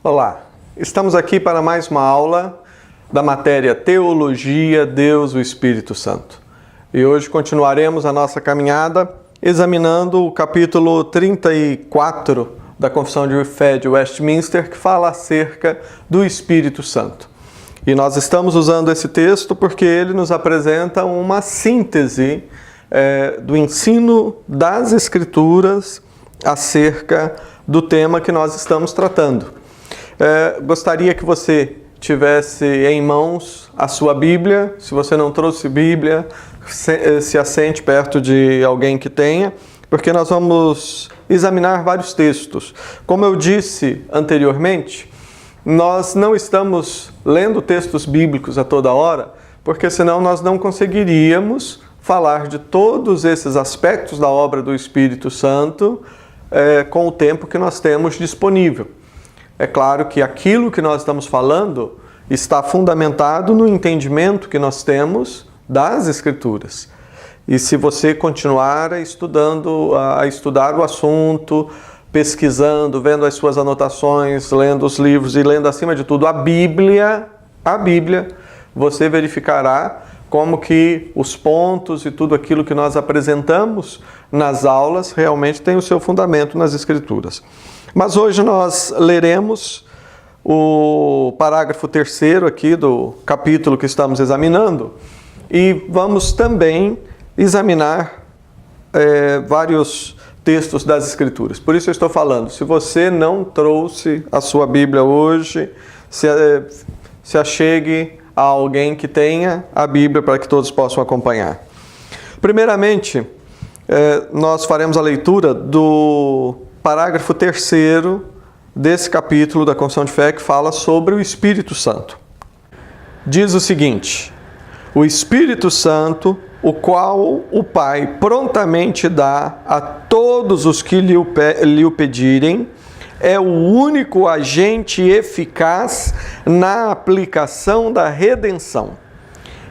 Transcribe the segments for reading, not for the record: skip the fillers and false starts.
Olá, estamos aqui para mais uma aula da matéria Teologia, Deus, o Espírito Santo. E hoje continuaremos a nossa caminhada examinando o capítulo 34 da Confissão de Fé de Westminster, que fala acerca do Espírito Santo. E nós estamos usando esse texto porque ele nos apresenta uma síntese do ensino das Escrituras acerca do tema que nós estamos tratando. Gostaria que você tivesse em mãos a sua Bíblia. Se você não trouxe Bíblia, se assente perto de alguém que tenha, porque nós vamos examinar vários textos. Como eu disse anteriormente, nós não estamos lendo textos bíblicos a toda hora, porque senão nós não conseguiríamos falar de todos esses aspectos da obra do Espírito Santo com o tempo que nós temos disponível. É claro que aquilo que nós estamos falando está fundamentado no entendimento que nós temos das Escrituras. E se você continuar a estudar o assunto, pesquisando, vendo as suas anotações, lendo os livros e lendo, acima de tudo, a Bíblia, você verificará como que os pontos e tudo aquilo que nós apresentamos nas aulas realmente tem o seu fundamento nas Escrituras. Mas hoje nós leremos o parágrafo 3º aqui do capítulo que estamos examinando e vamos também examinar vários textos das Escrituras. Por isso eu estou falando, se você não trouxe a sua Bíblia hoje, se achegue a alguém que tenha a Bíblia para que todos possam acompanhar. Primeiramente, nós faremos a leitura do parágrafo 3º desse capítulo da Confissão de Fé que fala sobre o Espírito Santo. Diz o seguinte: o Espírito Santo, o qual o Pai prontamente dá a todos os que lhe o pedirem, é o único agente eficaz na aplicação da redenção.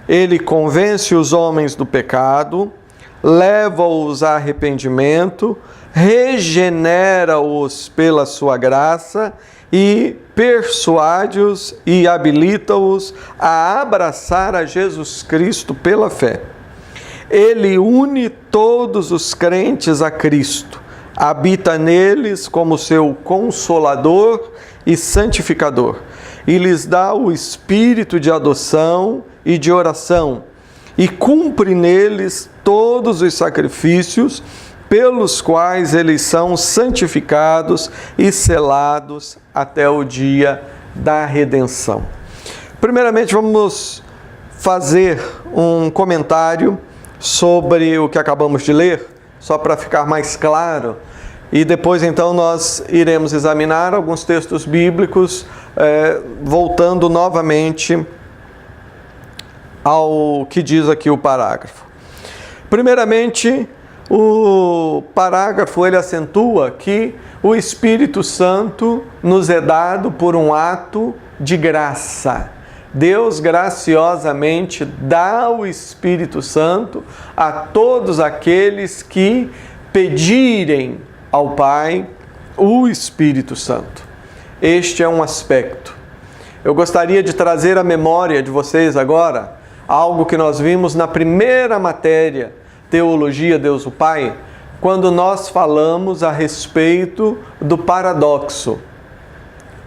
Ele convence os homens do pecado, leva-os a arrependimento, regenera-os pela sua graça e persuade-os e habilita-os a abraçar a Jesus Cristo pela fé. Ele une todos os crentes a Cristo, habita neles como seu consolador e santificador, e lhes dá o espírito de adoção e de oração, e cumpre neles todos os sacrifícios pelos quais eles são santificados e selados até o dia da redenção. Primeiramente, vamos fazer um comentário sobre o que acabamos de ler, só para ficar mais claro, e depois então nós iremos examinar alguns textos bíblicos, voltando novamente ao que diz aqui o parágrafo. Primeiramente, o parágrafo ele acentua que o Espírito Santo nos é dado por um ato de graça. Deus graciosamente dá o Espírito Santo a todos aqueles que pedirem ao Pai o Espírito Santo. Este é um aspecto. Eu gostaria de trazer à memória de vocês agora algo que nós vimos na primeira matéria, Teologia, Deus o Pai, quando nós falamos a respeito do paradoxo.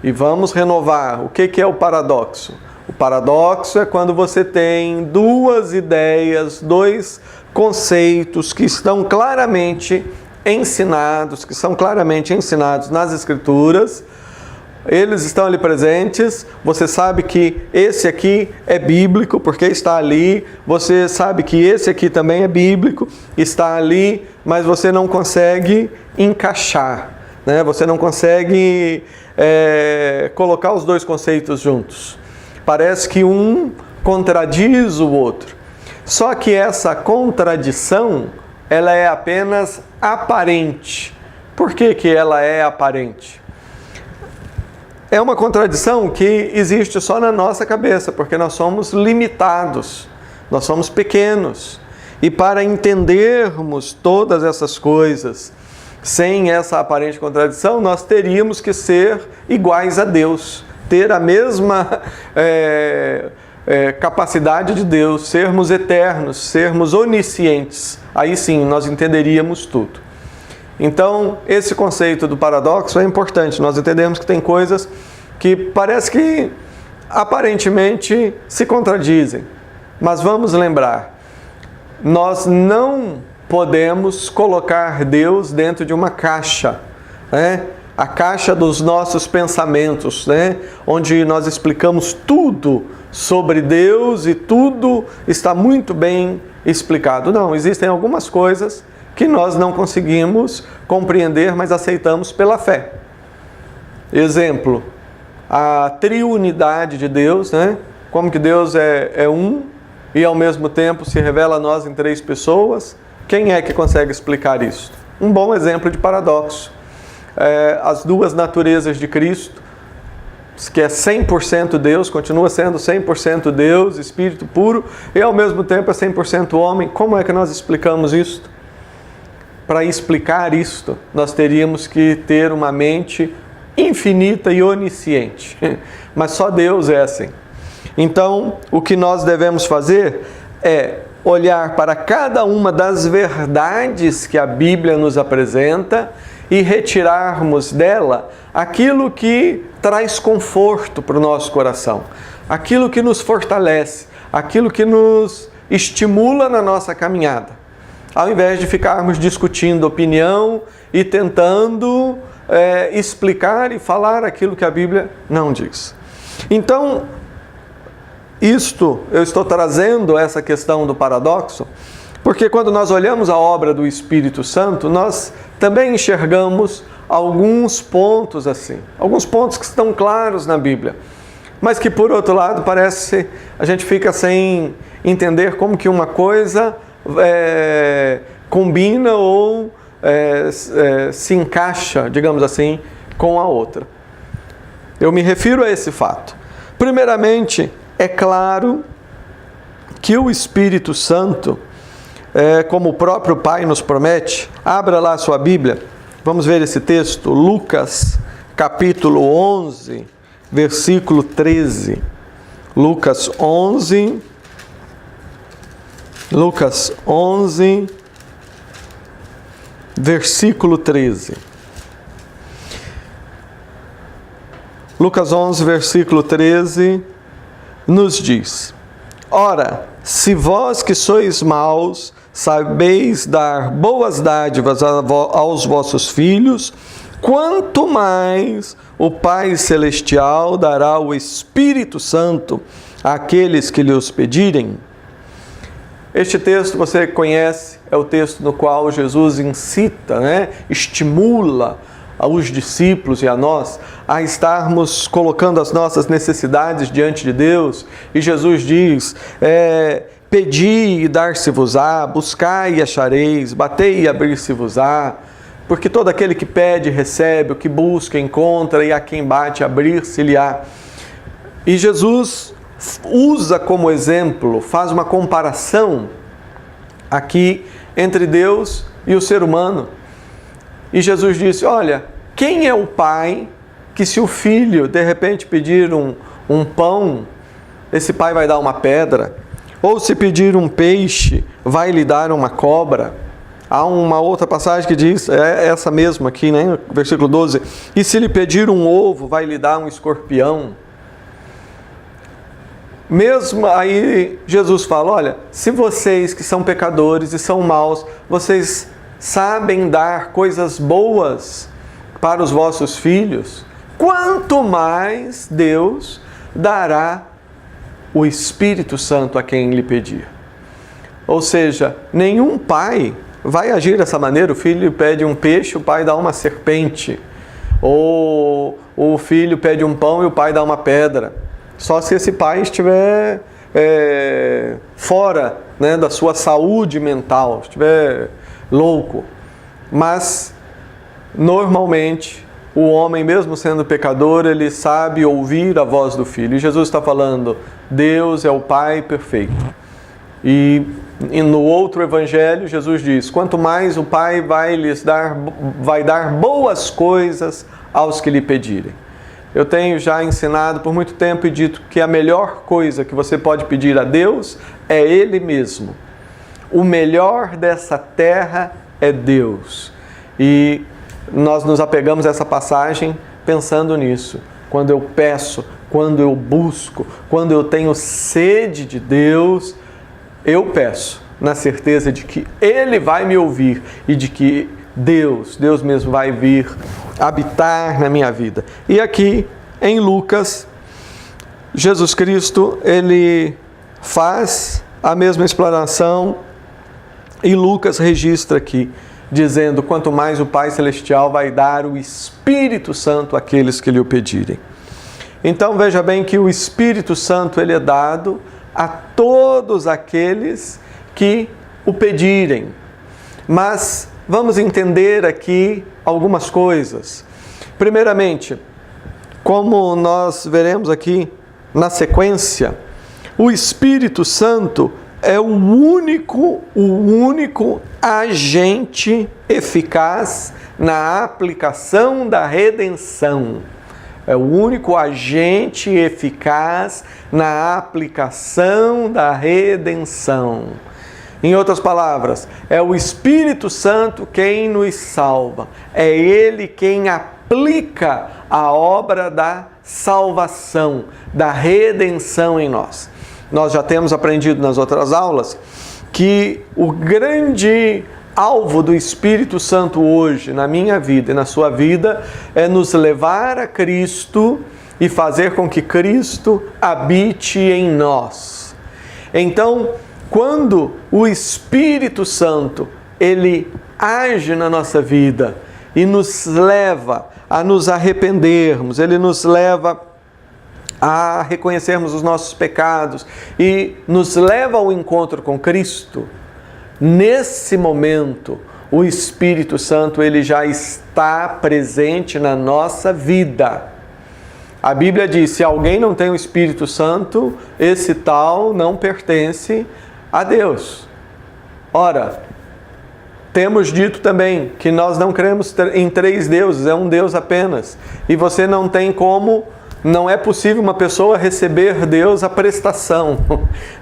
E vamos renovar. O que é o paradoxo? O paradoxo é quando você tem duas ideias, dois conceitos que estão claramente ensinados, nas Escrituras. Eles estão ali presentes, você sabe que esse aqui é bíblico, porque está ali, você sabe que esse aqui também é bíblico, está ali, mas você não consegue encaixar, né? Você não consegue colocar os dois conceitos juntos. Parece que um contradiz o outro. Só que essa contradição, ela é apenas aparente. Por que que ela é aparente? É uma contradição que existe só na nossa cabeça, porque nós somos limitados, nós somos pequenos. E para entendermos todas essas coisas, sem essa aparente contradição, nós teríamos que ser iguais a Deus, ter a mesma capacidade de Deus, sermos eternos, sermos oniscientes. Aí sim, nós entenderíamos tudo. Então, esse conceito do paradoxo é importante. Nós entendemos que tem coisas que parece que aparentemente se contradizem. Mas vamos lembrar, nós não podemos colocar Deus dentro de uma caixa, né? A caixa dos nossos pensamentos, né? Onde nós explicamos tudo sobre Deus e tudo está muito bem explicado. Não, existem algumas coisas que nós não conseguimos compreender, mas aceitamos pela fé. Exemplo, a triunidade de Deus, né? Como que Deus é um e ao mesmo tempo se revela a nós em 3 pessoas. Quem é que consegue explicar isso? Um bom exemplo de paradoxo. As 2 naturezas de Cristo, que é 100% Deus, continua sendo 100% Deus, Espírito puro, e ao mesmo tempo é 100% homem. Como é que nós explicamos isso? Para explicar isto, nós teríamos que ter uma mente infinita e onisciente. Mas só Deus é assim. Então, o que nós devemos fazer é olhar para cada uma das verdades que a Bíblia nos apresenta e retirarmos dela aquilo que traz conforto para o nosso coração, aquilo que nos fortalece, aquilo que nos estimula na nossa caminhada, ao invés de ficarmos discutindo opinião e tentando explicar e falar aquilo que a Bíblia não diz. Então, eu estou trazendo essa questão do paradoxo, porque quando nós olhamos a obra do Espírito Santo, nós também enxergamos alguns pontos assim, alguns pontos que estão claros na Bíblia, mas que por outro lado parece, a gente fica sem entender como que uma coisa combina ou se encaixa, digamos assim, com a outra. Eu me refiro a esse fato. Primeiramente, é claro que o Espírito Santo, como o próprio Pai nos promete, abra lá a sua Bíblia, vamos ver esse texto, Lucas capítulo 11, versículo 13. Lucas 11, versículo 13. Lucas 11, versículo 13, nos diz: Ora, se vós que sois maus, sabeis dar boas dádivas aos vossos filhos, quanto mais o Pai Celestial dará o Espírito Santo àqueles que lhe os pedirem. Este texto você conhece, é o texto no qual Jesus incita, estimula aos discípulos e a nós a estarmos colocando as nossas necessidades diante de Deus. E Jesus diz, pedi e dar-se-vos-á, buscai e achareis, batei e abrir-se-vos-á, porque todo aquele que pede recebe, o que busca encontra, e a quem bate abrir-se-lhe-á. E Jesus usa como exemplo, faz uma comparação aqui entre Deus e o ser humano. E Jesus disse, olha, quem é o pai que se o filho de repente pedir um pão, esse pai vai dar uma pedra? Ou se pedir um peixe, vai lhe dar uma cobra? Há uma outra passagem que diz, essa mesma aqui, versículo 12, e se lhe pedir um ovo, vai lhe dar um escorpião? Mesmo aí Jesus fala, olha, se vocês que são pecadores e são maus, vocês sabem dar coisas boas para os vossos filhos, quanto mais Deus dará o Espírito Santo a quem lhe pedir. Ou seja, nenhum pai vai agir dessa maneira. O filho pede um peixe, o pai dá uma serpente. Ou o filho pede um pão e o pai dá uma pedra. Só se esse pai estiver fora da sua saúde mental, estiver louco. Mas, normalmente, o homem, mesmo sendo pecador, ele sabe ouvir a voz do Filho. E Jesus está falando, Deus é o Pai perfeito. E E no outro evangelho, Jesus diz: quanto mais o Pai vai dar boas coisas aos que lhe pedirem. Eu tenho já ensinado por muito tempo e dito que a melhor coisa que você pode pedir a Deus é Ele mesmo. O melhor dessa terra é Deus. E nós nos apegamos a essa passagem pensando nisso. Quando eu peço, quando eu busco, quando eu tenho sede de Deus, eu peço na certeza de que Ele vai me ouvir e de que Deus mesmo vai vir habitar na minha vida. E aqui em Lucas, Jesus Cristo, Ele faz a mesma explanação e Lucas registra aqui, dizendo: quanto mais o Pai Celestial vai dar o Espírito Santo àqueles que lhe o pedirem. Então veja bem que o Espírito Santo ele é dado a todos aqueles que o pedirem. Mas vamos entender aqui algumas coisas. Primeiramente, como nós veremos aqui na sequência, o Espírito Santo é o único agente eficaz na aplicação da redenção. É o único agente eficaz na aplicação da redenção. Em outras palavras, é o Espírito Santo quem nos salva. É Ele quem aplica a obra da salvação, da redenção em nós. Nós já temos aprendido nas outras aulas que o grande alvo do Espírito Santo hoje, na minha vida e na sua vida, é nos levar a Cristo e fazer com que Cristo habite em nós. Então, quando o Espírito Santo, ele age na nossa vida e nos leva a nos arrependermos, ele nos leva a reconhecermos os nossos pecados e nos leva ao encontro com Cristo, nesse momento, o Espírito Santo ele já está presente na nossa vida. A Bíblia diz: se alguém não tem o Espírito Santo, esse tal não pertence a Deus. Ora, temos dito também que nós não cremos em três deuses, é um Deus apenas. E você não tem como, não é possível uma pessoa receber Deus à prestação.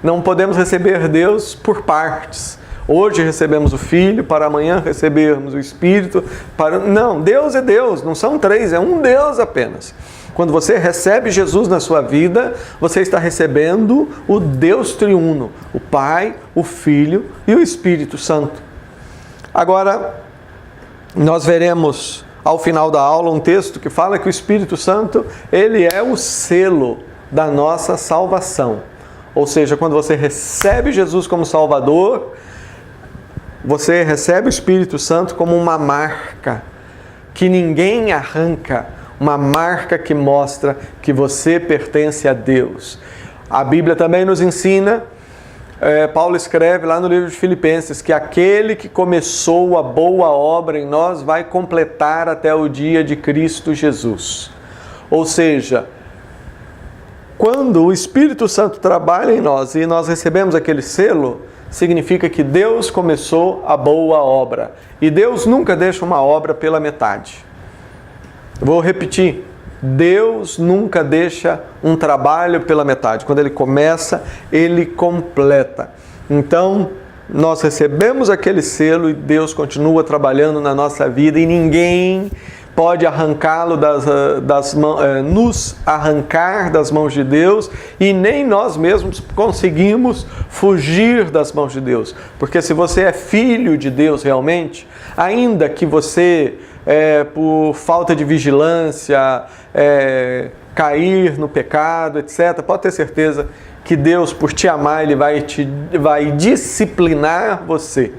Não podemos receber Deus por partes. Hoje recebemos o Filho, para amanhã recebermos o Espírito. Não, Deus é Deus, não são três, é um Deus apenas. Quando você recebe Jesus na sua vida, você está recebendo o Deus triuno, o Pai, o Filho e o Espírito Santo. Agora, nós veremos ao final da aula um texto que fala que o Espírito Santo, ele é o selo da nossa salvação. Ou seja, quando você recebe Jesus como Salvador, você recebe o Espírito Santo como uma marca que ninguém arranca, uma marca que mostra que você pertence a Deus. A Bíblia também nos ensina, Paulo escreve lá no livro de Filipenses, que aquele que começou a boa obra em nós vai completar até o dia de Cristo Jesus. Ou seja, quando o Espírito Santo trabalha em nós e nós recebemos aquele selo, significa que Deus começou a boa obra. E Deus nunca deixa uma obra pela metade. Vou repetir. Deus nunca deixa um trabalho pela metade. Quando Ele começa, Ele completa. Então, nós recebemos aquele selo e Deus continua trabalhando na nossa vida e ninguém pode arrancá-lo nos arrancar das mãos de Deus e nem nós mesmos conseguimos fugir das mãos de Deus. Porque se você é filho de Deus realmente, ainda que você, por falta de vigilância, cair no pecado, etc., pode ter certeza que Deus, por te amar, Ele vai disciplinar você.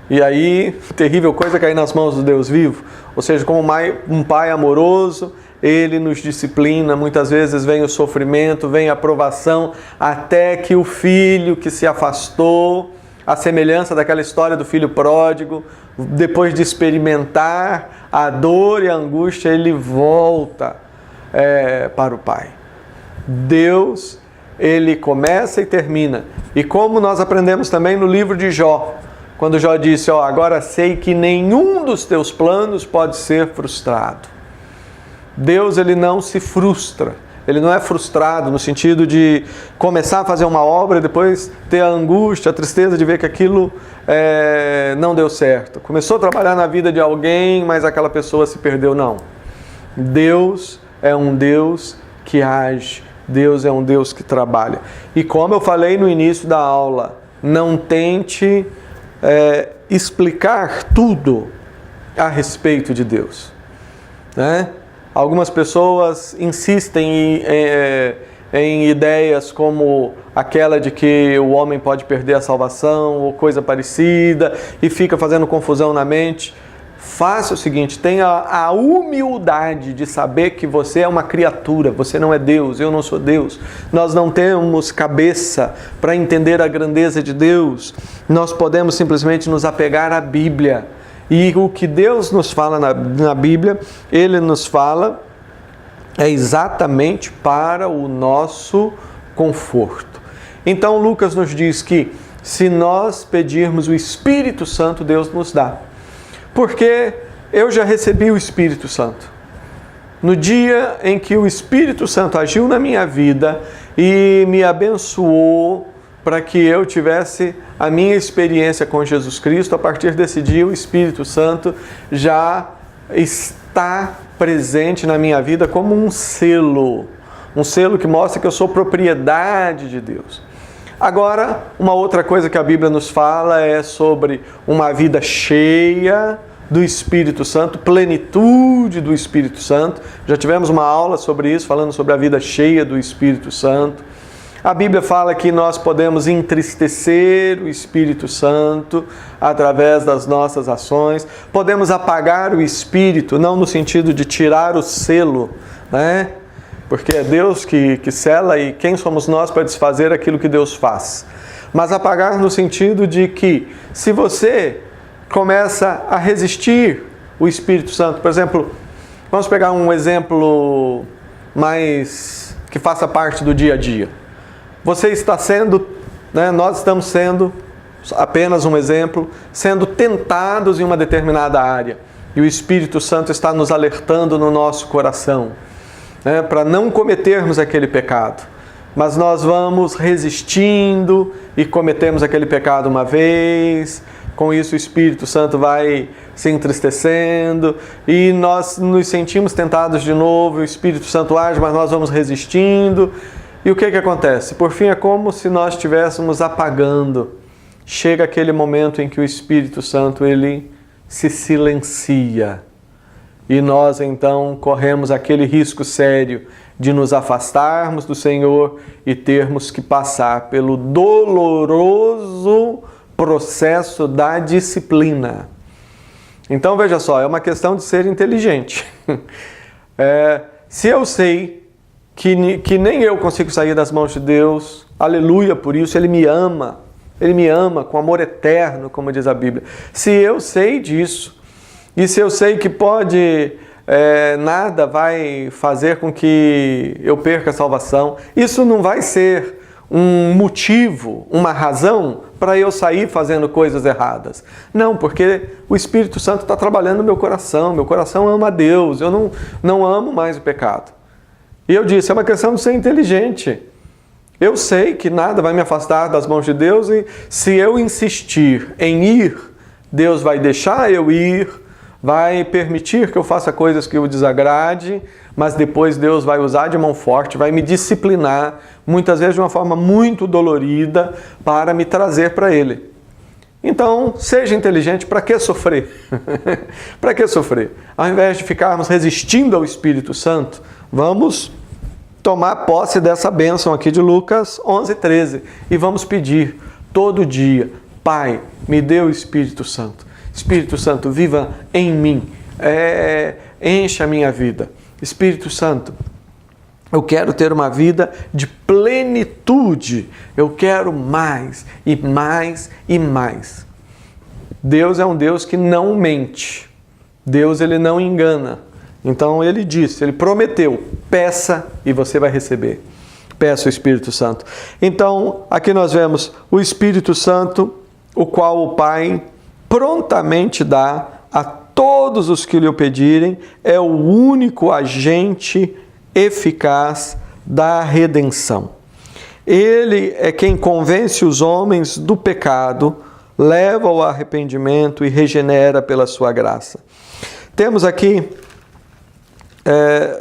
E aí, terrível coisa cair nas mãos do Deus vivo. Ou seja, como um pai amoroso, Ele nos disciplina. Muitas vezes vem o sofrimento, vem a provação, até que o filho que se afastou, a semelhança daquela história do filho pródigo, depois de experimentar a dor e a angústia, ele volta para o Pai. Deus, ele começa e termina. E como nós aprendemos também no livro de Jó, quando Jó disse, agora sei que nenhum dos teus planos pode ser frustrado. Deus, ele não se frustra. Ele não é frustrado no sentido de começar a fazer uma obra e depois ter a angústia, a tristeza de ver que aquilo não deu certo. Começou a trabalhar na vida de alguém, mas aquela pessoa se perdeu. Não. Deus é um Deus que age. Deus é um Deus que trabalha. E como eu falei no início da aula, não tente explicar tudo a respeito de Deus, né? Algumas pessoas insistem em ideias como aquela de que o homem pode perder a salvação ou coisa parecida e fica fazendo confusão na mente. Faça o seguinte, tenha a humildade de saber que você é uma criatura, você não é Deus, eu não sou Deus. Nós não temos cabeça para entender a grandeza de Deus. Nós podemos simplesmente nos apegar à Bíblia. E o que Deus nos fala na Bíblia, Ele nos fala exatamente para o nosso conforto. Então Lucas nos diz que se nós pedirmos o Espírito Santo, Deus nos dá. Porque eu já recebi o Espírito Santo. No dia em que o Espírito Santo agiu na minha vida e me abençoou para que eu tivesse a minha experiência com Jesus Cristo, a partir desse dia o Espírito Santo já está presente na minha vida como um selo que mostra que eu sou propriedade de Deus. Agora, uma outra coisa que a Bíblia nos fala é sobre uma vida cheia do Espírito Santo, plenitude do Espírito Santo. Já tivemos uma aula sobre isso, falando sobre a vida cheia do Espírito Santo. A Bíblia fala que nós podemos entristecer o Espírito Santo através das nossas ações. Podemos apagar o Espírito, não no sentido de tirar o selo, né? Porque é Deus que sela e quem somos nós para desfazer aquilo que Deus faz. Mas apagar no sentido de que se você começa a resistir o Espírito Santo, por exemplo, vamos pegar um exemplo mais que faça parte do dia a dia. Você está sendo, nós estamos sendo, apenas um exemplo, sendo tentados em uma determinada área. E o Espírito Santo está nos alertando no nosso coração, para não cometermos aquele pecado. Mas nós vamos resistindo e cometemos aquele pecado uma vez. Com isso o Espírito Santo vai se entristecendo e nós nos sentimos tentados de novo. O Espírito Santo age, mas nós vamos resistindo. E o que acontece? Por fim, é como se nós estivéssemos apagando. Chega aquele momento em que o Espírito Santo ele se silencia. E nós então corremos aquele risco sério de nos afastarmos do Senhor e termos que passar pelo doloroso processo da disciplina. Então veja só, é uma questão de ser inteligente. Se eu sei que nem eu consigo sair das mãos de Deus, aleluia por isso, Ele me ama com amor eterno, como diz a Bíblia. Se eu sei disso, e se eu sei que nada vai fazer com que eu perca a salvação, isso não vai ser um motivo, uma razão para eu sair fazendo coisas erradas. Não, porque o Espírito Santo está trabalhando no meu coração ama a Deus, eu não amo mais o pecado. E eu disse, é uma questão de ser inteligente. Eu sei que nada vai me afastar das mãos de Deus e se eu insistir em ir, Deus vai deixar eu ir, vai permitir que eu faça coisas que o desagrade, mas depois Deus vai usar de mão forte, vai me disciplinar, muitas vezes de uma forma muito dolorida, para me trazer para Ele. Então, seja inteligente, para que sofrer? Para que sofrer? Ao invés de ficarmos resistindo ao Espírito Santo, vamos tomar posse dessa bênção aqui de Lucas 11:13 e vamos pedir todo dia, Pai, me dê o Espírito Santo. Espírito Santo, viva em mim, encha a minha vida. Espírito Santo, eu quero ter uma vida de plenitude, eu quero mais e mais e mais. Deus é um Deus que não mente, Deus ele não engana. Então ele disse, ele prometeu, peça e você vai receber. Peça o Espírito Santo. Então, aqui nós vemos o Espírito Santo, o qual o Pai prontamente dá a todos os que lhe o pedirem, é o único agente eficaz da redenção. Ele é quem convence os homens do pecado, leva ao arrependimento e regenera pela sua graça. Temos aqui,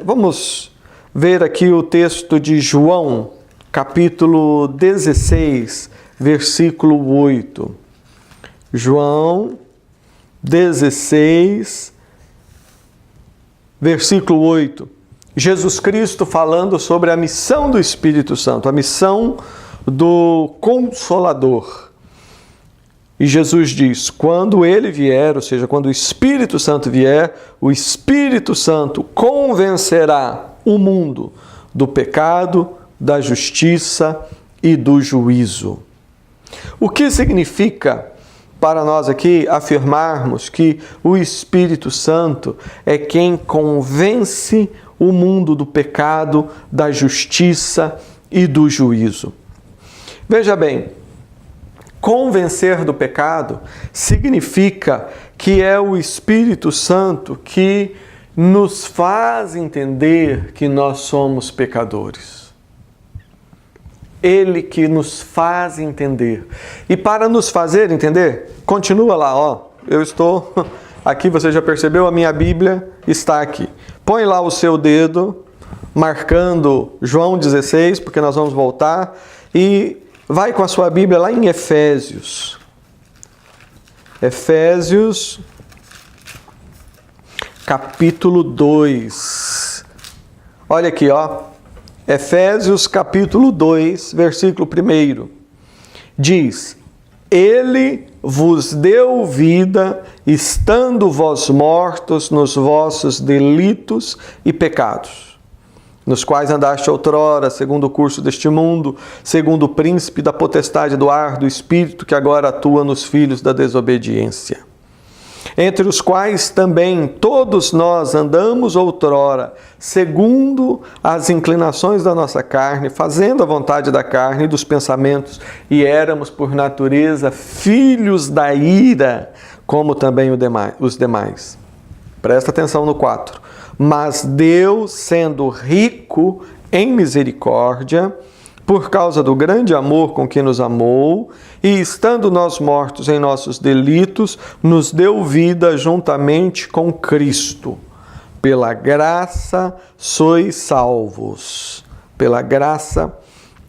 vamos ver aqui o texto de João, capítulo 16, versículo 8. João 16, versículo 8. Jesus Cristo falando sobre a missão do Espírito Santo, a missão do Consolador. E Jesus diz, quando ele vier, ou seja, quando o Espírito Santo vier, o Espírito Santo convencerá o mundo do pecado, da justiça e do juízo. O que significa para nós aqui afirmarmos que o Espírito Santo é quem convence o mundo do pecado, da justiça e do juízo? Veja bem, convencer do pecado significa que é o Espírito Santo que nos faz entender que nós somos pecadores. Ele que nos faz entender. E para nos fazer entender, continua lá, ó. Eu estou aqui, você já percebeu, a minha Bíblia está aqui. Põe lá o seu dedo, marcando João 16, porque nós vamos voltar, e vai com a sua Bíblia lá em Efésios. Efésios, capítulo 2. Olha aqui, ó. Efésios, capítulo 2, versículo 1. Diz, Ele vos deu vida, estando vós mortos nos vossos delitos e pecados, nos quais andaste outrora, segundo o curso deste mundo, segundo o príncipe da potestade do ar, do espírito que agora atua nos filhos da desobediência, entre os quais também todos nós andamos outrora, segundo as inclinações da nossa carne, fazendo a vontade da carne e dos pensamentos, e éramos por natureza filhos da ira, como também os demais. Presta atenção no 4. Mas Deus, sendo rico em misericórdia, por causa do grande amor com que nos amou, e estando nós mortos em nossos delitos, nos deu vida juntamente com Cristo. Pela graça sois salvos. Pela graça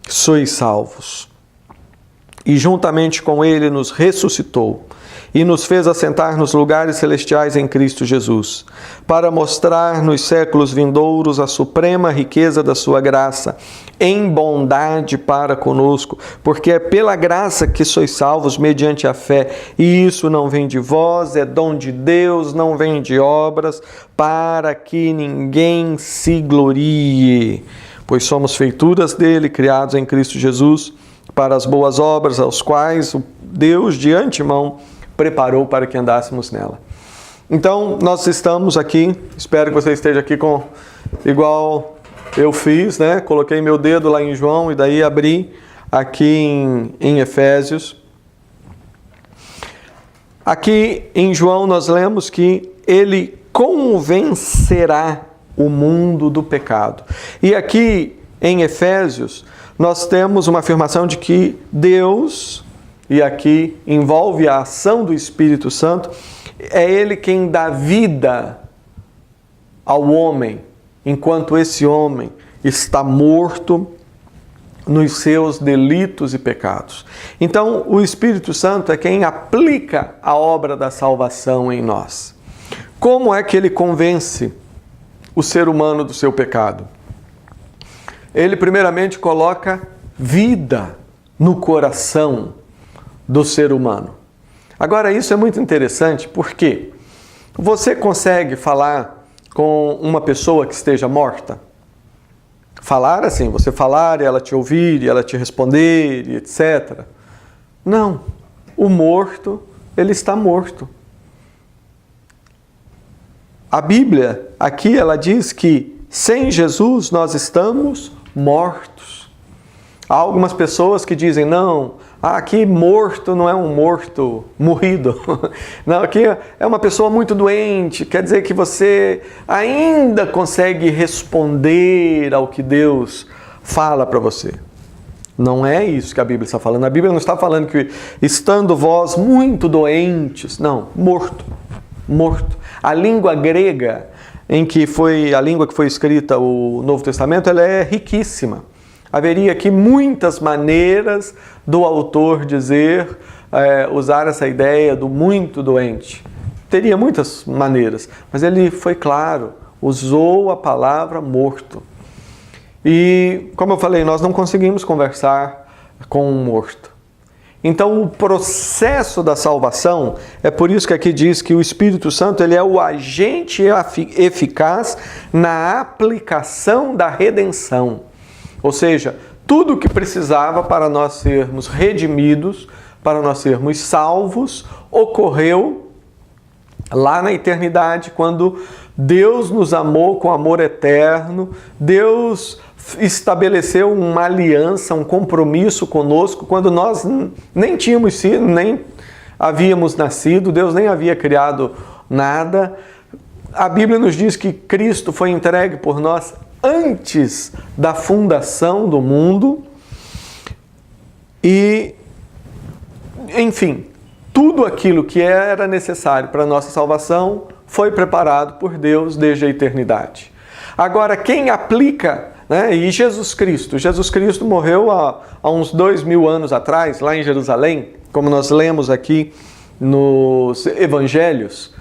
sois salvos. E juntamente com Ele nos ressuscitou e nos fez assentar nos lugares celestiais em Cristo Jesus, para mostrar nos séculos vindouros a suprema riqueza da sua graça, em bondade para conosco, porque é pela graça que sois salvos mediante a fé, e isso não vem de vós, é dom de Deus, não vem de obras, para que ninguém se glorie, pois somos feituras dele, criados em Cristo Jesus, para as boas obras, aos quais o Deus de antemão preparou para que andássemos nela. Então, nós estamos aqui, espero que você esteja aqui com igual eu fiz, né? Coloquei meu dedo lá em João e daí abri aqui em Efésios. Aqui em João nós lemos que ele convencerá o mundo do pecado. E aqui em Efésios nós temos uma afirmação de que Deus, e aqui envolve a ação do Espírito Santo, é Ele quem dá vida ao homem, enquanto esse homem está morto nos seus delitos e pecados. Então, o Espírito Santo é quem aplica a obra da salvação em nós. Como é que ele convence o ser humano do seu pecado? Ele primeiramente coloca vida no coração do ser humano. Agora, isso é muito interessante porque você consegue falar com uma pessoa que esteja morta? Falar assim, você falar e ela te ouvir, e ela te responder, e etc. Não. O morto, ele está morto. A Bíblia, aqui ela diz que sem Jesus nós estamos mortos. Há algumas pessoas que dizem, não, aqui morto não é um morto morrido. Não, aqui é uma pessoa muito doente, quer dizer que você ainda consegue responder ao que Deus fala para você. Não é isso que a Bíblia está falando. A Bíblia não está falando que estando vós muito doentes, não, morto, morto. A língua grega, a língua que foi escrita o Novo Testamento, ela é riquíssima. Haveria aqui muitas maneiras do autor usar essa ideia do muito doente. Teria muitas maneiras, mas ele foi claro, usou a palavra morto. E, como eu falei, nós não conseguimos conversar com um morto. Então, o processo da salvação, é por isso que aqui diz que o Espírito Santo ele é o agente eficaz na aplicação da redenção. Ou seja, tudo o que precisava para nós sermos redimidos, para nós sermos salvos, ocorreu lá na eternidade, quando Deus nos amou com amor eterno, Deus estabeleceu uma aliança, um compromisso conosco, quando nós nem tínhamos sido, nem havíamos nascido, Deus nem havia criado nada. A Bíblia nos diz que Cristo foi entregue por nós antes da fundação do mundo e, enfim, tudo aquilo que era necessário para a nossa salvação foi preparado por Deus desde a eternidade. Agora, quem aplica, e Jesus Cristo morreu há uns 2000 anos atrás, lá em Jerusalém, como nós lemos aqui nos Evangelhos,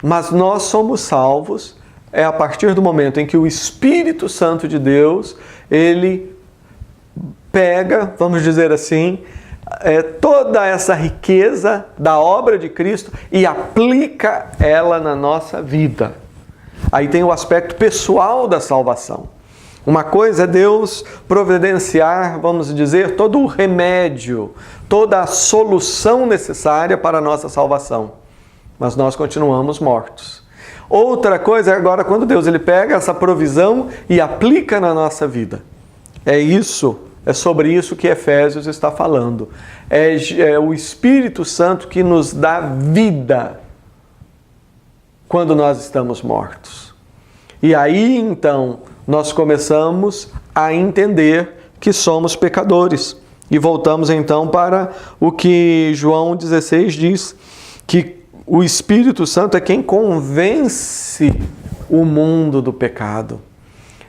mas nós somos salvos a partir do momento em que o Espírito Santo de Deus, ele pega, vamos dizer assim, toda essa riqueza da obra de Cristo e aplica ela na nossa vida. Aí tem o aspecto pessoal da salvação. Uma coisa é Deus providenciar, vamos dizer, todo o remédio, toda a solução necessária para a nossa salvação. Mas nós continuamos mortos. Outra coisa é agora quando Deus ele pega essa provisão e aplica na nossa vida. É sobre isso que Efésios está falando. É o Espírito Santo que nos dá vida quando nós estamos mortos. E aí, então, nós começamos a entender que somos pecadores. E voltamos, então, para o que João 16 diz, que o Espírito Santo é quem convence o mundo do pecado.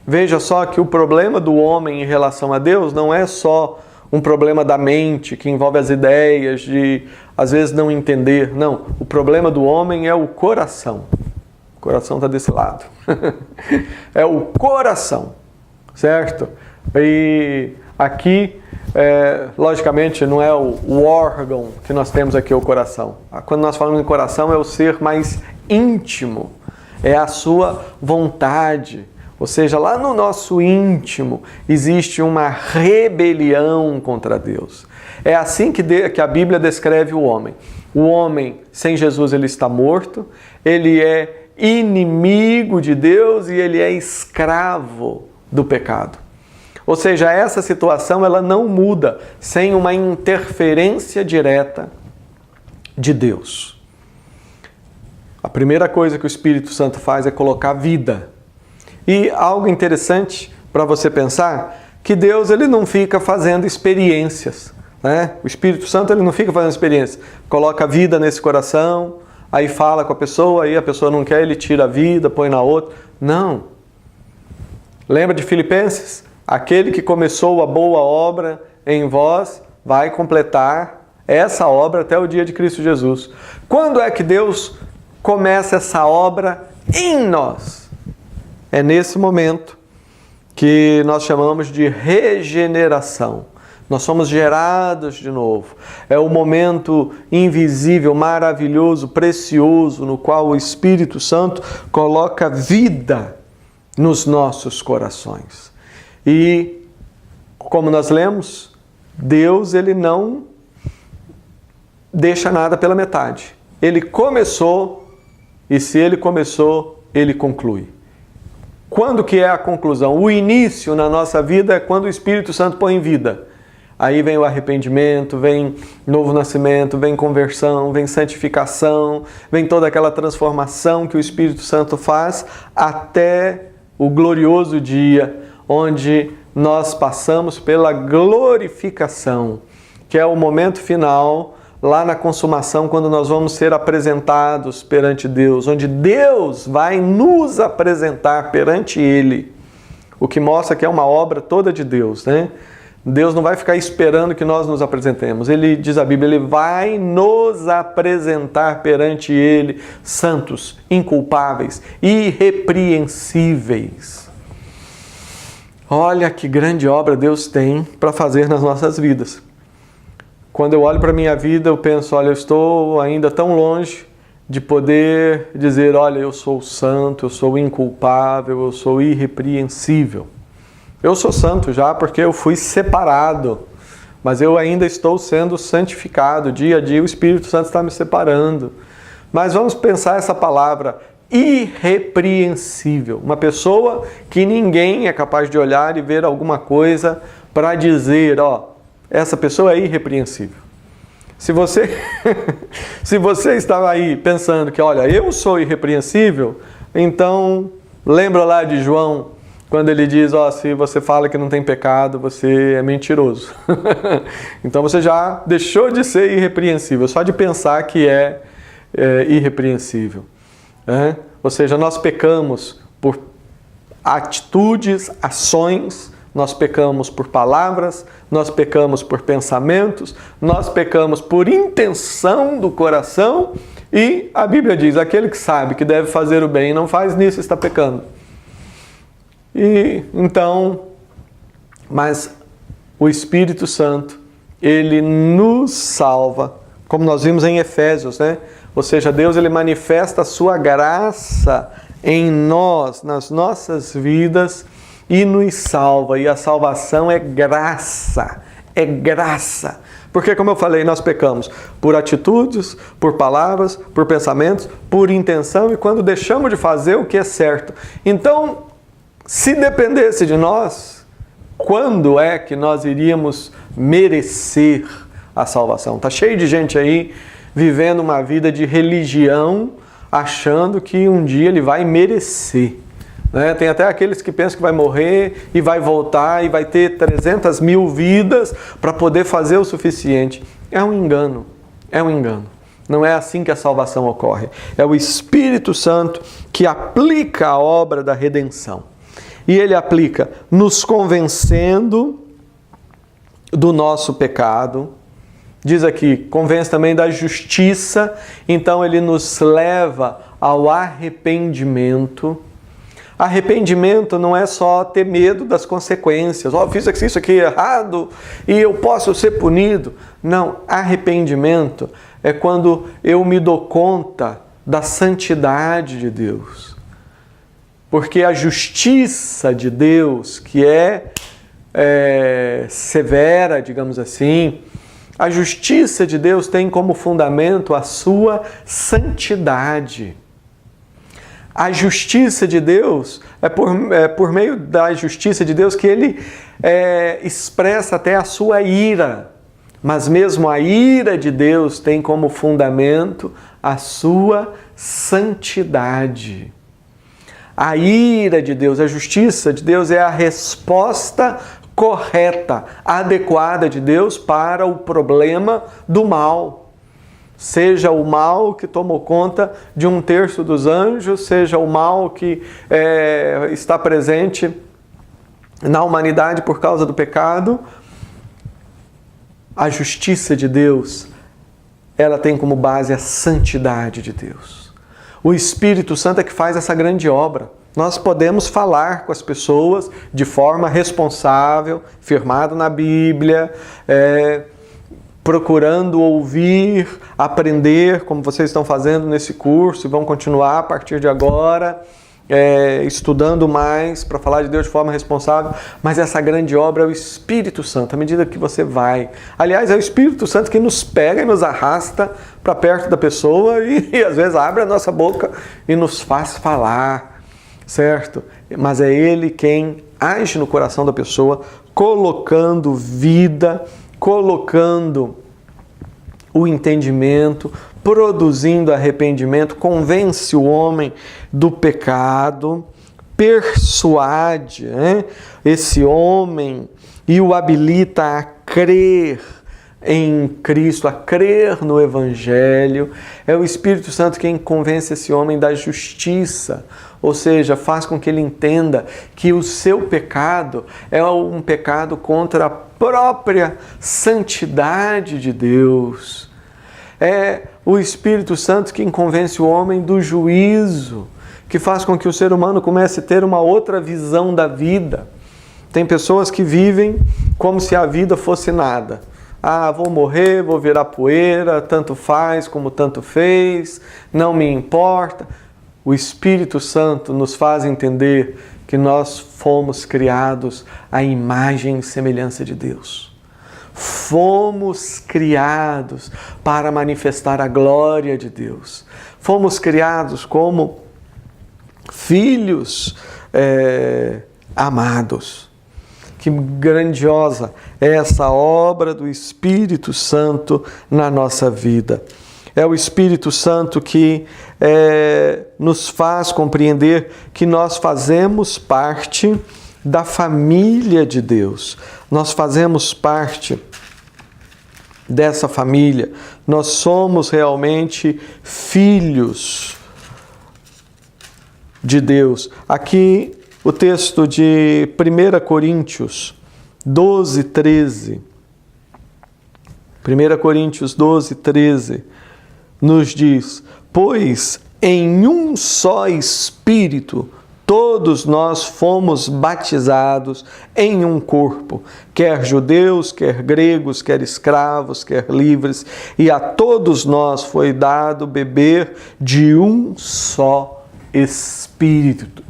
Veja só que o problema do homem em relação a Deus não é só um problema da mente, que envolve as ideias de, às vezes, não entender. Não, o problema do homem é o coração. O coração está desse lado. É o coração, certo? E aqui, logicamente, não é o órgão que nós temos aqui, o coração. Quando nós falamos em coração, é o ser mais íntimo, é a sua vontade. Ou seja, lá no nosso íntimo existe uma rebelião contra Deus. É assim que a Bíblia descreve o homem. O homem, sem Jesus, ele está morto, ele é inimigo de Deus e ele é escravo do pecado. Ou seja, essa situação ela não muda sem uma interferência direta de Deus. A primeira coisa que o Espírito Santo faz é colocar vida. E algo interessante para você pensar, que Deus ele não fica fazendo experiências, né? O Espírito Santo ele não fica fazendo experiências. Coloca vida nesse coração, aí fala com a pessoa, aí a pessoa não quer, ele tira a vida, põe na outra. Não. Lembra de Filipenses? Aquele que começou a boa obra em vós vai completar essa obra até o dia de Cristo Jesus. Quando é que Deus começa essa obra em nós? É nesse momento que nós chamamos de regeneração. Nós somos gerados de novo. É o momento invisível, maravilhoso, precioso, no qual o Espírito Santo coloca vida nos nossos corações. E, como nós lemos, Deus ele não deixa nada pela metade. Ele começou, e se ele começou, ele conclui. Quando que é a conclusão? O início na nossa vida é quando o Espírito Santo põe em vida. Aí vem o arrependimento, vem novo nascimento, vem conversão, vem santificação, vem toda aquela transformação que o Espírito Santo faz até o glorioso dia onde nós passamos pela glorificação, que é o momento final, lá na consumação, quando nós vamos ser apresentados perante Deus, onde Deus vai nos apresentar perante Ele, o que mostra que é uma obra toda de Deus, né? Deus não vai ficar esperando que nós nos apresentemos. Ele, diz a Bíblia, Ele vai nos apresentar perante Ele, santos, inculpáveis, irrepreensíveis. Olha que grande obra Deus tem para fazer nas nossas vidas. Quando eu olho para a minha vida, eu penso, olha, eu estou ainda tão longe de poder dizer, olha, eu sou santo, eu sou inculpável, eu sou irrepreensível. Eu sou santo já porque eu fui separado, mas eu ainda estou sendo santificado. Dia a dia o Espírito Santo está me separando. Mas vamos pensar essa palavra, irrepreensível. Uma pessoa que ninguém é capaz de olhar e ver alguma coisa para dizer, ó, essa pessoa é irrepreensível. Se você estava aí pensando que, olha, eu sou irrepreensível, então lembra lá de João, quando ele diz, ó, se você fala que não tem pecado, você é mentiroso. Então você já deixou de ser irrepreensível, só de pensar que é irrepreensível. Né? Ou seja, nós pecamos por atitudes, ações, nós pecamos por palavras, nós pecamos por pensamentos, nós pecamos por intenção do coração e a Bíblia diz, aquele que sabe que deve fazer o bem e não faz, nisso está pecando. E então, mas o Espírito Santo, ele nos salva, como nós vimos em Efésios, né? Ou seja, Deus ele manifesta a sua graça em nós, nas nossas vidas, e nos salva, e a salvação é graça, é graça. Porque, como eu falei, nós pecamos por atitudes, por palavras, por pensamentos, por intenção, e quando deixamos de fazer o que é certo. Então, se dependesse de nós, quando é que nós iríamos merecer a salvação? Está cheio de gente aí vivendo uma vida de religião, achando que um dia ele vai merecer. Né? Tem até aqueles que pensam que vai morrer e vai voltar e vai ter 300 mil vidas para poder fazer o suficiente. É um engano, é um engano. Não é assim que a salvação ocorre. É o Espírito Santo que aplica a obra da redenção. E ele aplica nos convencendo do nosso pecado. Diz aqui, convence também da justiça. Então ele nos leva ao arrependimento. Arrependimento não é só ter medo das consequências. Ó, fiz isso aqui errado e eu posso ser punido. Não, arrependimento é quando eu me dou conta da santidade de Deus. Porque a justiça de Deus, que é severa, digamos assim, a justiça de Deus tem como fundamento a sua santidade. A justiça de Deus é por meio da justiça de Deus que Ele expressa até a sua ira. Mas mesmo a ira de Deus tem como fundamento a sua santidade. A ira de Deus, a justiça de Deus é a resposta correta, adequada de Deus para o problema do mal. Seja o mal que tomou conta de 1/3 dos anjos, seja o mal que está presente na humanidade por causa do pecado, a justiça de Deus, ela tem como base a santidade de Deus. O Espírito Santo é que faz essa grande obra. Nós podemos falar com as pessoas de forma responsável, firmado na Bíblia, procurando ouvir, aprender, como vocês estão fazendo nesse curso e vão continuar a partir de agora, estudando mais para falar de Deus de forma responsável, mas essa grande obra é o Espírito Santo, à medida que você vai. Aliás, é o Espírito Santo que nos pega e nos arrasta para perto da pessoa e às vezes abre a nossa boca e nos faz falar, certo? mas é Ele quem age no coração da pessoa, colocando vida, colocando o entendimento, produzindo arrependimento, convence o homem do pecado, persuade esse homem e o habilita a crer em Cristo, a crer no Evangelho. É o Espírito Santo quem convence esse homem da justiça, ou seja, faz com que ele entenda que o seu pecado é um pecado contra a própria santidade de Deus. É o Espírito Santo quem convence o homem do juízo, que faz com que o ser humano comece a ter uma outra visão da vida. Tem pessoas que vivem como se a vida fosse nada. Ah, vou morrer, vou virar poeira, tanto faz como tanto fez, não me importa. O Espírito Santo nos faz entender que nós fomos criados à imagem e semelhança de Deus. Fomos criados para manifestar a glória de Deus. Fomos criados como filhos amados. Que grandiosa é essa obra do Espírito Santo na nossa vida. É o Espírito Santo que nos faz compreender que nós fazemos parte da família de Deus. Nós fazemos parte dessa família. Nós somos realmente filhos de Deus. Aqui o texto de 1 Coríntios 12, 13. 1 Coríntios 12, 13 nos diz: pois em um só Espírito todos nós fomos batizados em um corpo, quer judeus, quer gregos, quer escravos, quer livres, e a todos nós foi dado beber de um só Espírito.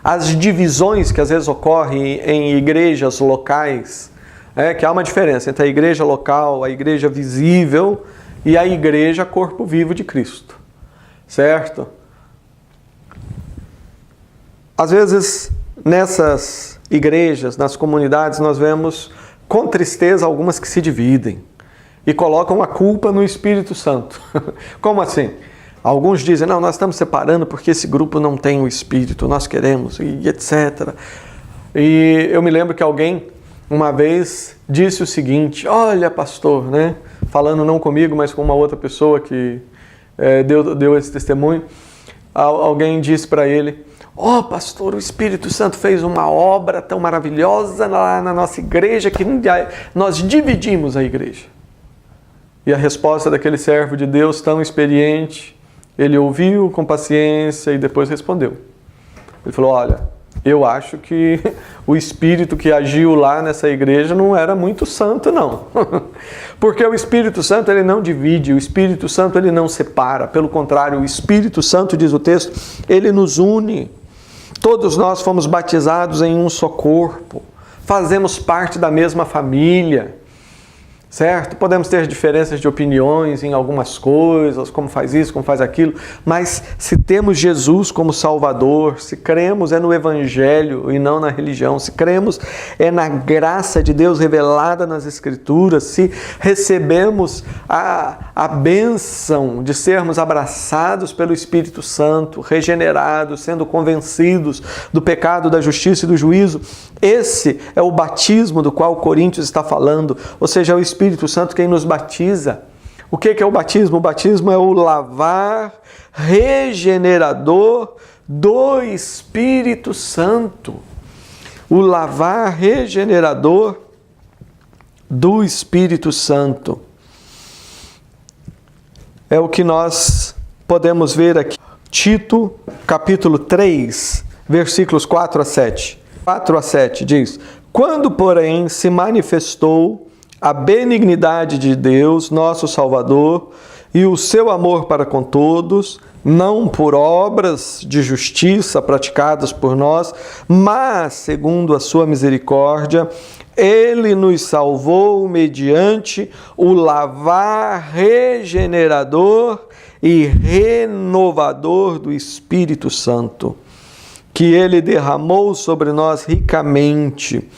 As divisões que às vezes ocorrem em igrejas locais, que há uma diferença entre a igreja local, a igreja visível e a igreja corpo vivo de Cristo, certo? Às vezes, nessas igrejas, nas comunidades, nós vemos com tristeza algumas que se dividem e colocam a culpa no Espírito Santo. Como assim? Alguns dizem, não, nós estamos separando porque esse grupo não tem o Espírito, nós queremos, e etc. E eu me lembro que alguém, uma vez, disse o seguinte: olha, pastor, falando não comigo, mas com uma outra pessoa que deu esse testemunho, alguém disse para ele: pastor, o Espírito Santo fez uma obra tão maravilhosa lá na nossa igreja que nós dividimos a igreja. E a resposta daquele servo de Deus tão experiente, ele ouviu com paciência e depois respondeu. Ele falou: olha, eu acho que o Espírito que agiu lá nessa igreja não era muito santo, não. Porque o Espírito Santo, ele não divide, o Espírito Santo, ele não separa. Pelo contrário, o Espírito Santo, diz o texto, ele nos une. Todos nós fomos batizados em um só corpo. Fazemos parte da mesma família. Certo? Podemos ter diferenças de opiniões em algumas coisas, como faz isso, como faz aquilo, mas se temos Jesus como Salvador, se cremos no Evangelho e não na religião, se cremos na graça de Deus revelada nas Escrituras, se recebemos a bênção de sermos abraçados pelo Espírito Santo, regenerados, sendo convencidos do pecado, da justiça e do juízo, esse é o batismo do qual Coríntios está falando, ou seja, é o Espírito Santo quem nos batiza. O que é o batismo? O batismo é o lavar regenerador do Espírito Santo. O lavar regenerador do Espírito Santo. É o que nós podemos ver aqui. Tito, capítulo 3, versículos 4 a 7. 4 a 7 diz: quando, porém, se manifestou a benignidade de Deus, nosso Salvador, e o seu amor para com todos, não por obras de justiça praticadas por nós, mas segundo a sua misericórdia, ele nos salvou mediante o lavar regenerador e renovador do Espírito Santo, que Ele derramou sobre nós ricamente,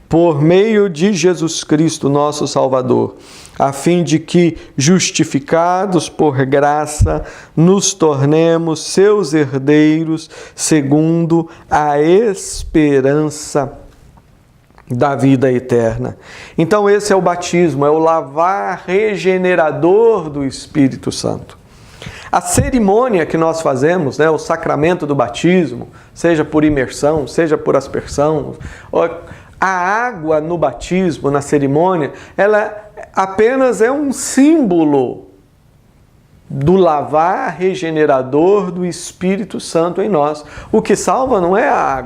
por meio de Jesus Cristo, nosso Salvador, a fim de que, justificados por graça, nos tornemos seus herdeiros, segundo a esperança da vida eterna. Então esse é o batismo, é o lavar regenerador do Espírito Santo. A cerimônia que nós fazemos, o sacramento do batismo, seja por imersão, seja por aspersão, a água no batismo, na cerimônia, ela apenas é um símbolo do lavar regenerador do Espírito Santo em nós. O que salva não é a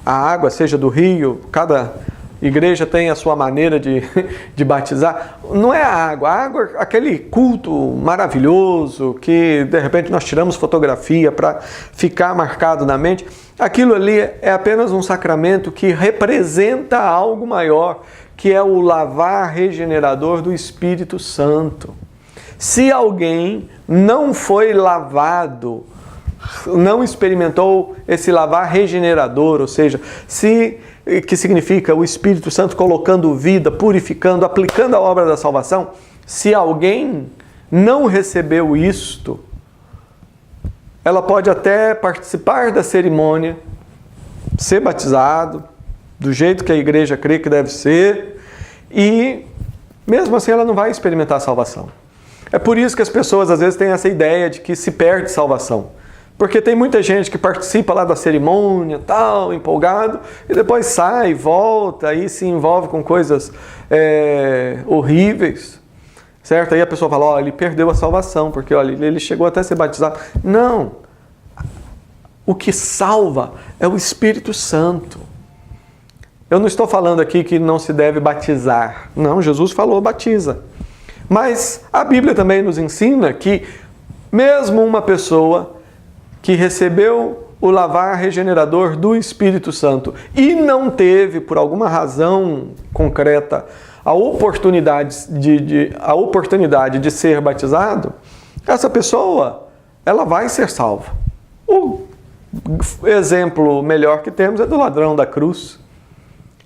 água, seja do rio, cada igreja tem a sua maneira de batizar. Não é a água, aquele culto maravilhoso que de repente nós tiramos fotografia para ficar marcado na mente. Aquilo ali é apenas um sacramento que representa algo maior, que é o lavar regenerador do Espírito Santo. Se alguém não foi lavado, não experimentou esse lavar regenerador, ou seja, que significa o Espírito Santo colocando vida, purificando, aplicando a obra da salvação, se alguém não recebeu isto, ela pode até participar da cerimônia, ser batizado, do jeito que a igreja crê que deve ser, e mesmo assim ela não vai experimentar a salvação. É por isso que as pessoas às vezes têm essa ideia de que se perde salvação. Porque tem muita gente que participa lá da cerimônia, tal, empolgado, e depois sai, volta, aí se envolve com coisas horríveis, certo? Aí a pessoa fala, olha, ele perdeu a salvação, porque olha, ele chegou até a ser batizado. Não! O que salva é o Espírito Santo. Eu não estou falando aqui que não se deve batizar. Não, Jesus falou, batiza. Mas a Bíblia também nos ensina que mesmo uma pessoa que recebeu o lavar regenerador do Espírito Santo e não teve, por alguma razão concreta, a oportunidade de ser batizado, essa pessoa, ela vai ser salva. O exemplo melhor que temos é do ladrão da cruz.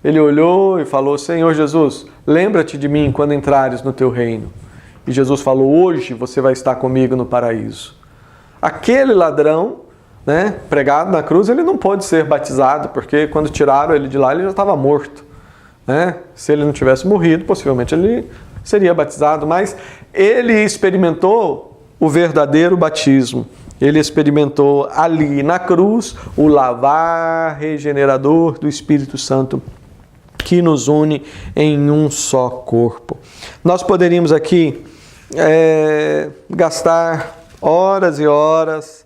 Ele olhou e falou, Senhor Jesus, lembra-te de mim quando entrares no teu reino. E Jesus falou, hoje você vai estar comigo no paraíso. Aquele ladrão, pregado na cruz, ele não pôde ser batizado, porque quando tiraram ele de lá, ele já estava morto. Se ele não tivesse morrido, possivelmente ele seria batizado, mas ele experimentou o verdadeiro batismo. Ele experimentou ali na cruz o lavar regenerador do Espírito Santo que nos une em um só corpo. Nós poderíamos aqui gastar horas e horas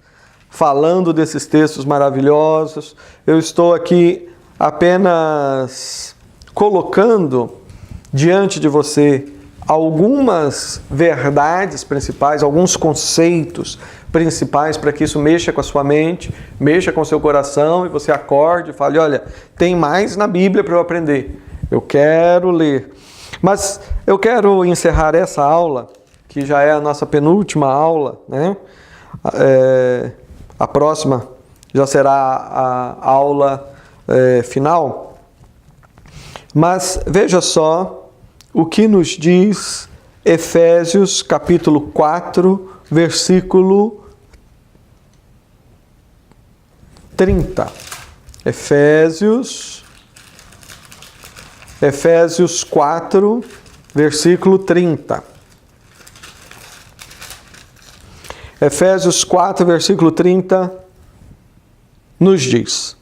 falando desses textos maravilhosos. Eu estou aqui apenas colocando diante de você algumas verdades principais, alguns conceitos principais para que isso mexa com a sua mente, mexa com o seu coração e você acorde e fale, olha, tem mais na Bíblia para eu aprender. Eu quero ler. Mas eu quero encerrar essa aula, que já é a nossa penúltima aula, a próxima já será a aula final. Mas veja só o que nos diz Efésios capítulo 4, versículo 30. Efésios 4, versículo 30. Efésios 4, versículo 30, nos diz: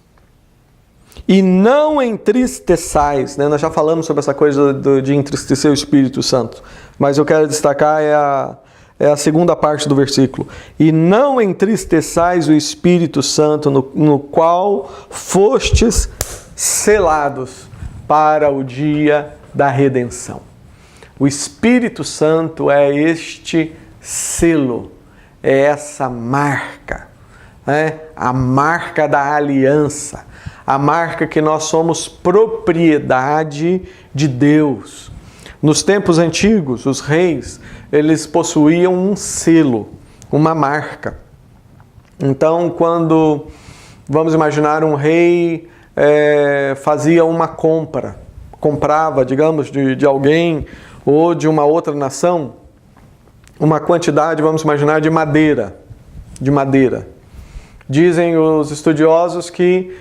e não entristeçais, nós já falamos sobre essa coisa de entristecer o Espírito Santo, mas eu quero destacar é a segunda parte do versículo. E não entristeçais o Espírito Santo, no qual fostes selados para o dia da redenção. O Espírito Santo é este selo, é essa marca, a marca da aliança, a marca que nós somos propriedade de Deus. Nos tempos antigos, os reis, eles possuíam um selo, uma marca. Então, quando Vamos imaginar um rei fazia uma compra, comprava, digamos, de alguém ou de uma outra nação, uma quantidade, vamos imaginar, de madeira. Dizem os estudiosos que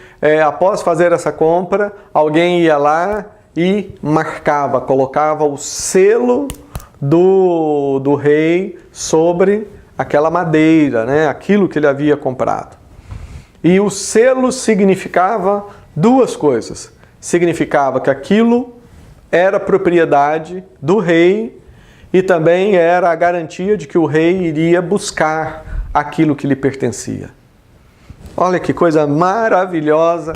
após fazer essa compra, alguém ia lá e marcava, colocava o selo do rei sobre aquela madeira, né? Aquilo que ele havia comprado. E o selo significava duas coisas. Significava que aquilo era propriedade do rei e também era a garantia de que o rei iria buscar aquilo que lhe pertencia. Olha que coisa maravilhosa!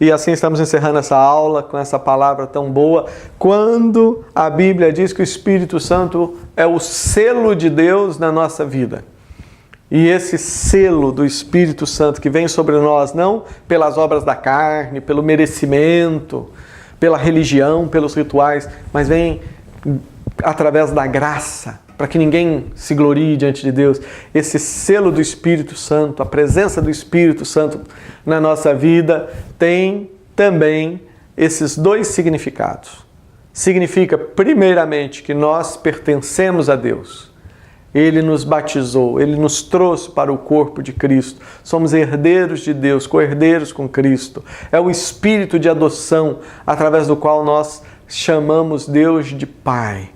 E assim estamos encerrando essa aula com essa palavra tão boa. Quando a Bíblia diz que o Espírito Santo é o selo de Deus na nossa vida. E esse selo do Espírito Santo que vem sobre nós, não pelas obras da carne, pelo merecimento, pela religião, pelos rituais, mas vem através da graça, para que ninguém se glorie diante de Deus. Esse selo do Espírito Santo, a presença do Espírito Santo na nossa vida, tem também esses dois significados. Significa, primeiramente, que nós pertencemos a Deus. Ele nos batizou, Ele nos trouxe para o corpo de Cristo. Somos herdeiros de Deus, co-herdeiros com Cristo. É o Espírito de adoção, através do qual nós chamamos Deus de Pai.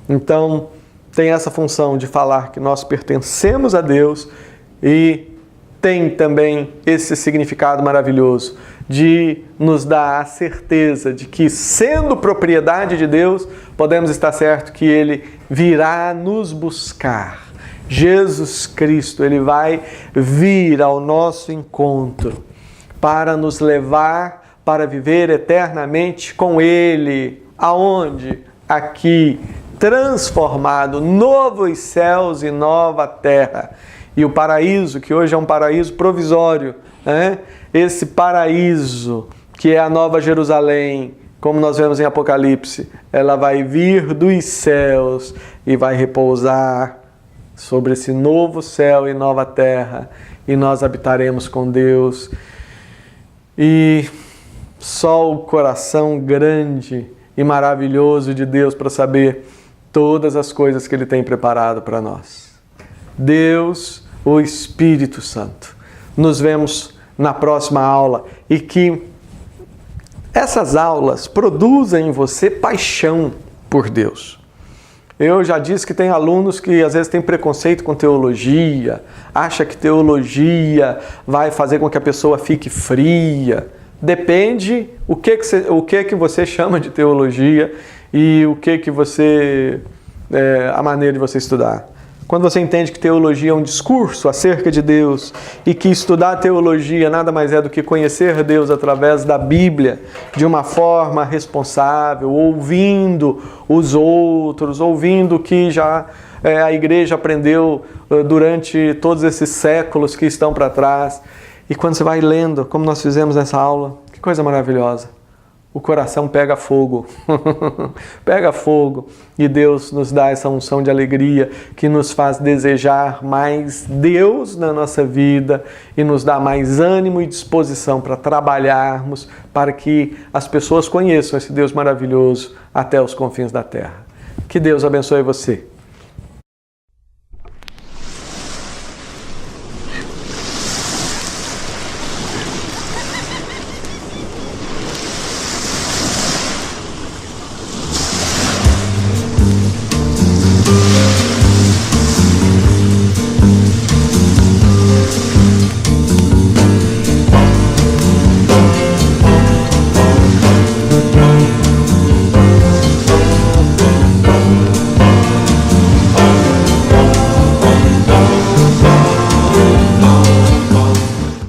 Então, tem essa função de falar que nós pertencemos a Deus e tem também esse significado maravilhoso de nos dar a certeza de que, sendo propriedade de Deus, podemos estar certo que Ele virá nos buscar. Jesus Cristo, Ele vai vir ao nosso encontro para nos levar para viver eternamente com Ele. Aonde? Aqui, transformado, novos céus e nova terra. E o paraíso, que hoje é um paraíso provisório, né? Esse paraíso, que é a Nova Jerusalém, como nós vemos em Apocalipse, ela vai vir dos céus e vai repousar sobre esse novo céu e nova terra, e nós habitaremos com Deus. E só o coração grande e maravilhoso de Deus para saber todas as coisas que Ele tem preparado para nós. Deus, o Espírito Santo. Nos vemos na próxima aula e que essas aulas produzem em você paixão por Deus. Eu já disse que tem alunos que às vezes têm preconceito com teologia, acha que teologia vai fazer com que a pessoa fique fria. Depende o que você chama de teologia e a maneira de você estudar. Quando você entende que teologia é um discurso acerca de Deus e que estudar teologia nada mais é do que conhecer Deus através da Bíblia de uma forma responsável, ouvindo os outros, ouvindo o que já a igreja aprendeu durante todos esses séculos que estão para trás. E quando você vai lendo, como nós fizemos nessa aula, que coisa maravilhosa. O coração pega fogo, pega fogo, e Deus nos dá essa unção de alegria que nos faz desejar mais Deus na nossa vida e nos dá mais ânimo e disposição para trabalharmos para que as pessoas conheçam esse Deus maravilhoso até os confins da terra. Que Deus abençoe você.